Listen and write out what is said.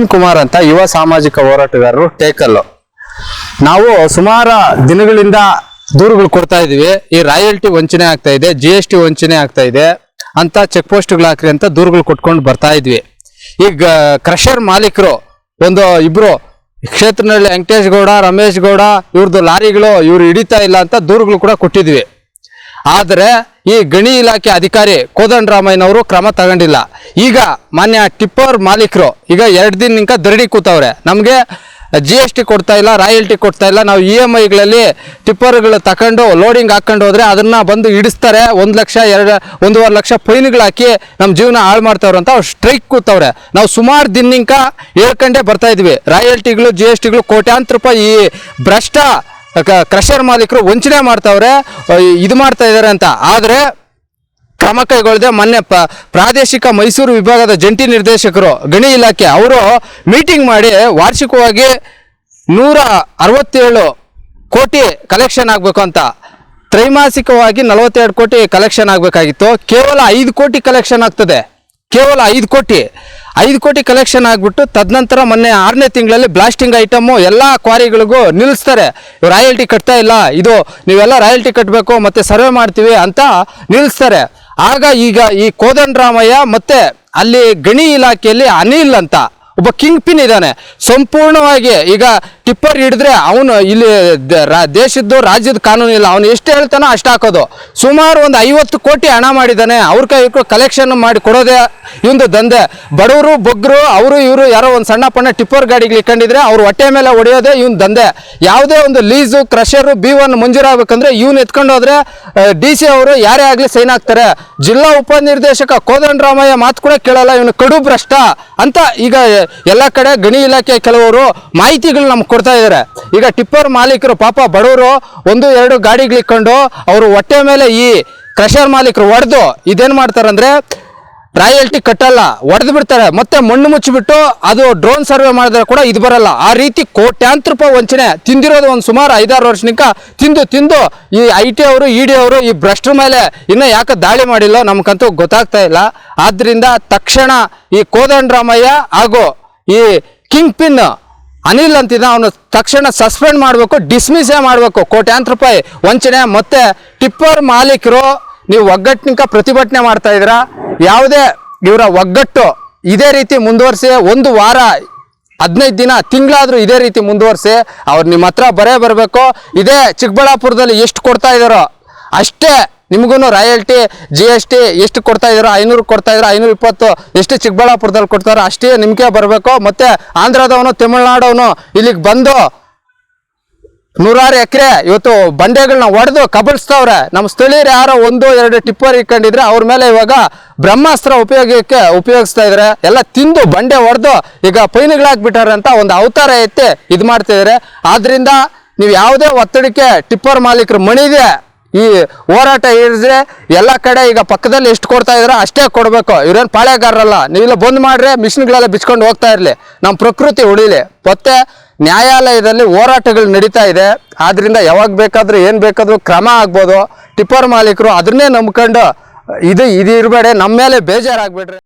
ನವೀನ್ ಕುಮಾರ್ ಅಂತ ಯುವ ಸಾಮಾಜಿಕ ಹೋರಾಟಗಾರರು ಟೇಕಲ್ಲು. ನಾವು ಸುಮಾರು ದಿನಗಳಿಂದ ದೂರುಗಳು ಕೊಡ್ತಾ ಇದೀವಿ. ಈ ರಾಯಲ್ಟಿ ವಂಚನೆ ಆಗ್ತಾ ಇದೆ, GST ವಂಚನೆ ಆಗ್ತಾ ಇದೆ ಅಂತ ಚೆಕ್ ಪೋಸ್ಟ್ಗಳು ಹಾಕ್ರಿ ಅಂತ ದೂರುಗಳು ಕೊಟ್ಕೊಂಡು ಬರ್ತಾ ಇದ್ವಿ. ಈಗ ಕ್ರಷರ್ ಮಾಲೀಕರು ಇಬ್ರು ಕ್ಷೇತ್ರದಲ್ಲಿ ವೆಂಕಟೇಶ್ ಗೌಡ, ರಮೇಶ್ ಗೌಡ ಇವ್ರದ್ದು ಲಾರಿಗಳು ಇವ್ರು ಹಿಡಿತಾ ಇಲ್ಲ ಅಂತ ದೂರುಗಳು ಕೂಡ ಕೊಟ್ಟಿದ್ವಿ. ಆದರೆ ಈ ಗಣಿ ಇಲಾಖೆ ಅಧಿಕಾರಿ ಕೋದಂಡರಾಮಯ್ಯನವರು ಕ್ರಮ ತಗೊಂಡಿಲ್ಲ. ಈಗ ಮಾನ್ಯ ಟಿಪ್ಪರ್ ಮಾಲೀಕರು ಈಗ 2 ದಿನದಿಂದ ಧರಣಿ ಕೂತವ್ರೆ. ನಮಗೆ GST ಕೊಡ್ತಾ ಇಲ್ಲ, ರಾಯಲ್ಟಿ ಕೊಡ್ತಾ ಇಲ್ಲ, ನಾವು EMIಗಳಲ್ಲಿ ಟಿಪ್ಪರ್ಗಳು ತಗೊಂಡು ಲೋಡಿಂಗ್ ಹಾಕೊಂಡು ಹೋದ್ರೆ ಅದನ್ನ ಬಂದು ಹಿಡಿಸ್ತಾರೆ, 1 ಲಕ್ಷ 1.5 ಲಕ್ಷ ಫೈನ್ಗಳು ಹಾಕಿ ನಮ್ಮ ಜೀವನ ಹಾಳು ಮಾಡ್ತಾವ್ರೆ ಅಂತ ಅವ್ರು ಸ್ಟ್ರೈಕ್ ಕೂತವ್ರೆ. ನಾವು ಸುಮಾರು ದಿನದಿಂದ ಹೇಳ್ಕೊಂಡೇ ಬರ್ತಾ ಇದ್ವಿ, ರಾಯಲ್ಟಿಗಳು GSTಗಳು ಕೋಟ್ಯಾಂತರ ರೂಪಾಯಿ ಈ ಭ್ರಷ್ಟ ಕ್ರಷರ್ ಮಾಲೀಕರು ವಂಚನೆ ಮಾಡ್ತಾವ್ರೆ, ಇದು ಮಾಡ್ತಾ ಇದ್ದಾರೆ ಅಂತ. ಆದರೆ ಕ್ರಮ ಕೈಗೊಳ್ಳದೆ ಮೊನ್ನೆ ಪ್ರಾದೇಶಿಕ ಮೈಸೂರು ವಿಭಾಗದ ಜಂಟಿ ನಿರ್ದೇಶಕರು ಗಣಿ ಇಲಾಖೆ ಅವರು ಮೀಟಿಂಗ್ ಮಾಡಿ ವಾರ್ಷಿಕವಾಗಿ 167 ಕೋಟಿ ಕಲೆಕ್ಷನ್ ಆಗಬೇಕು ಅಂತ, ತ್ರೈಮಾಸಿಕವಾಗಿ 42 ಕೋಟಿ ಕಲೆಕ್ಷನ್ ಆಗಬೇಕಾಗಿತ್ತು. ಕೇವಲ 5 ಕೋಟಿ ಕಲೆಕ್ಷನ್ ಆಗ್ತದೆ, ಕೇವಲ 5 ಕೋಟಿ ಕಲೆಕ್ಷನ್ ಆಗಿಬಿಟ್ಟು ತದನಂತರ ಮೊನ್ನೆ 6ನೇ ತಿಂಗಳಲ್ಲಿ ಬ್ಲಾಸ್ಟಿಂಗ್ ಐಟಮು ಎಲ್ಲ ಕ್ವಾರಿಗಳಿಗೂ ನಿಲ್ಲಿಸ್ತಾರೆ. ರಾಯಲ್ಟಿ ಕಟ್ತಾ ಇಲ್ಲ, ಇದು ನೀವೆಲ್ಲ ರಾಯಲ್ಟಿ ಕಟ್ಟಬೇಕು ಮತ್ತು ಸರ್ವೆ ಮಾಡ್ತೀವಿ ಅಂತ ನಿಲ್ಲಿಸ್ತಾರೆ. ಆಗ ಈಗ ಈ ಕೋದಂಡರಾಮಯ್ಯ ಮತ್ತು ಅಲ್ಲಿ ಗಣಿ ಇಲಾಖೆಯಲ್ಲಿ ಅನಿಲ್ ಅಂತ ಒಬ್ಬ ಕಿಂಗ್ ಪಿನ್ ಇದ್ದಾನೆ. ಸಂಪೂರ್ಣವಾಗಿ ಈಗ ಟಿಪ್ಪರ್ ಹಿಡಿದ್ರೆ ಅವನು ಇಲ್ಲಿ ದೇಶದ್ದು ರಾಜ್ಯದ ಕಾನೂನು ಇಲ್ಲ, ಅವನು ಎಷ್ಟು ಹೇಳ್ತಾನೋ ಅಷ್ಟು ಹಾಕೋದು. ಸುಮಾರು ಒಂದು 50 ಕೋಟಿ ಹಣ ಮಾಡಿದ್ದಾನೆ. ಅವ್ರ ಕೈ ಕಲೆಕ್ಷನ್ ಮಾಡಿ ಕೊಡೋದೇ ಇವಂದು ದಂಧೆ. ಬಡವರು ಬೊಗ್ಗರು ಅವರು ಇವರು ಯಾರೋ ಒಂದು ಸಣ್ಣ ಪಣ್ಣ ಟಿಪ್ಪರ್ ಗಾಡಿಗೆ ಇಟ್ಕೊಂಡಿದ್ರೆ ಅವ್ರು ಹೊಟ್ಟೆ ಮೇಲೆ ಹೊಡೆಯೋದೇ ಇವನ್ ದಂಧೆ. ಯಾವುದೇ ಒಂದು ಲೀಸು ಕ್ರಷರು B1 ಮಂಜೂರಾಗಬೇಕಂದ್ರೆ ಇವನು ಎತ್ಕೊಂಡು ಹೋದ್ರೆ DC ಅವರು ಯಾರೇ ಆಗಲಿ ಸೈನ್ ಹಾಕ್ತಾರೆ. ಜಿಲ್ಲಾ ಉಪನಿರ್ದೇಶಕ ಕೋದಂಡರಾಮಯ್ಯ ಮಾತು ಕೂಡ ಕೇಳಲ್ಲ, ಇವನು ಕಡು ಭ್ರಷ್ಟ ಅಂತ ಈಗ ಎಲ್ಲ ಕಡೆ ಗಣಿ ಇಲಾಖೆ ಕೆಲವರು ಮಾಹಿತಿಗಳು ನಮ್ಗೆ ಕೊಡ್ತಾ ಇದ್ದಾರೆ. ಈಗ ಟಿಪ್ಪರ್ ಮಾಲೀಕರು ಪಾಪ ಬಡವರು 1-2 ಗಾಡಿಗಳಿಕೊಂಡು ಅವರು ಹೊಟ್ಟೆ ಮೇಲೆ ಈ ಕ್ರಷರ್ ಮಾಲೀಕರು ಹೊಡೆದು ಇದೇನು ಮಾಡ್ತಾರಂದ್ರೆ ರಾಯಲ್ಟಿ ಕಟ್ಟಲ್ಲ, ಹೊಡೆದು ಬಿಡ್ತಾರೆ, ಮತ್ತೆ ಮಣ್ಣು ಮುಚ್ಚಿಬಿಟ್ಟು ಅದು ಡ್ರೋನ್ ಸರ್ವೆ ಮಾಡಿದ್ರೆ ಕೂಡ ಇದು ಬರಲ್ಲ. ಆ ರೀತಿ ಕೋಟ್ಯಾಂತರ ರೂಪಾಯಿ ವಂಚನೆ ತಿಂದಿರೋದು ಒಂದು ಸುಮಾರು 5-6 ವರ್ಷನಿಕ ತಿಂದು ಈ IT ಅವರು ED ಅವರು ಈ ಭ್ರಷ್ಟರ ಮೇಲೆ ಇನ್ನೂ ಯಾಕೆ ದಾಳಿ ಮಾಡಿಲ್ಲ ನಮ್ಗಂತೂ ಗೊತ್ತಾಗ್ತಾ ಇಲ್ಲ. ಆದ್ದರಿಂದ ತಕ್ಷಣ ಈ ಕೋದಂಡರಾಮಯ್ಯ ಹಾಗೂ ಈ ಕಿಂಗ್ ಪಿನ್ ಅನಿಲ್ ಅಂತಿದ್ದ ಅವನು ತಕ್ಷಣ ಸಸ್ಪೆಂಡ್ ಮಾಡಬೇಕು, ಡಿಸ್ಮಿಸೇ ಮಾಡಬೇಕು. ಕೋಟ್ಯಾಂತರ ರೂಪಾಯಿ ವಂಚನೆ. ಮತ್ತೆ ಟಿಪ್ಪರ್ ಮಾಲೀಕರು ನೀವು ಒಗ್ಗಟ್ಟಿನಿಂದ ಪ್ರತಿಭಟನೆ ಮಾಡ್ತಾ ಇದ್ದೀರಾ, ಯಾವುದೇ ಇವರ ಒಗ್ಗಟ್ಟು ಇದೇ ರೀತಿ ಮುಂದುವರಿಸಿ 1 ವಾರ 15 ದಿನ ತಿಂಗಳಾದರೂ ಇದೇ ರೀತಿ ಮುಂದುವರಿಸಿ ಅವ್ರು ನಿಮ್ಮ ಹತ್ರ ಬರಬೇಕು. ಇದೇ ಚಿಕ್ಕಬಳ್ಳಾಪುರದಲ್ಲಿ ಎಷ್ಟು ಕೊಡ್ತಾ ಇದ್ದಾರೋ ಅಷ್ಟೇ ನಿಮಗೂ ರಾಯಲ್ಟಿ GST ಎಷ್ಟು ಕೊಡ್ತಾ ಇದ್ದಾರೋ 500 ಕೊಡ್ತಾ ಇದ್ದಾರೆ, 520 ಎಷ್ಟು ಚಿಕ್ಕಬಳ್ಳಾಪುರದಲ್ಲಿ ಕೊಡ್ತಾರೋ ಅಷ್ಟೇ ನಿಮಗೆ ಬರಬೇಕು. ಮತ್ತು ಆಂಧ್ರದವನು ತಮಿಳ್ನಾಡವನು ಇಲ್ಲಿಗೆ ಬಂದು 100 ಎಕರೆ ಇವತ್ತು ಬಂಡೆಗಳನ್ನ ಹೊಡೆದು ಕಬಳಿಸ್ತವ್ರೆ. ನಮ್ಮ ಸ್ಥಳೀಯರು ಯಾರೋ 1-2 ಟಿಪ್ಪರ್ ಇಟ್ಕೊಂಡಿದ್ರೆ ಅವ್ರ ಮೇಲೆ ಇವಾಗ ಬ್ರಹ್ಮಾಸ್ತ್ರ ಉಪಯೋಗಿಸ್ತಾ ಇದ್ದಾರೆ. ಎಲ್ಲ ತಿಂದು ಬಂಡೆ ಹೊಡೆದು ಈಗ ಪೈನುಗಳಾಗ್ಬಿಟ್ಟಾರೆ ಅಂತ ಒಂದು ಅವತಾರ ಎತ್ತಿ ಇದು ಮಾಡ್ತಿದ್ದಾರೆ. ಆದ್ದರಿಂದ ನೀವು ಯಾವುದೇ ಒತ್ತಡಕ್ಕೆ ಟಿಪ್ಪರ್ ಮಾಲೀಕರು ಮಣಿದೆ ಈ ಹೋರಾಟ ಹಿಡಿದ್ರೆ ಎಲ್ಲ ಕಡೆ ಈಗ ಪಕ್ಕದಲ್ಲಿ ಎಷ್ಟು ಕೊಡ್ತಾ ಇದ್ದಾರೋ ಅಷ್ಟೇ ಕೊಡಬೇಕು. ಇವ್ರೇನು ಪಾಳೆಗಾರರಲ್ಲ, ನೀವೆಲ್ಲ ಬಂದ್ ಮಾಡ್ರೆ ಮಿಷಿನ್ಗಳೆಲ್ಲ ಬಿಚ್ಕೊಂಡು ಹೋಗ್ತಾ ಇರಲಿ, ನಮ್ಮ ಪ್ರಕೃತಿ ಉಳಿಲಿ. ಮತ್ತೆ ನ್ಯಾಯಾಲಯದಲ್ಲಿ ಹೋರಾಟಗಳು ನಡೀತಾ ಇದೆ. ಆದ್ದರಿಂದ ಯಾವಾಗ ಬೇಕಾದರೂ ಏನು ಬೇಕಾದರೂ ಕ್ರಮ ಆಗ್ಬೋದು. ಟಿಪ್ಪರ್ ಮಾಲೀಕರು ಅದನ್ನೇ ನಂಬ್ಕೊಂಡು ಇದು ಇರಬೇಡಿ, ನಮ್ಮ ಮೇಲೆ ಬೇಜಾರಾಗ್ಬೇಡ್ರಿ.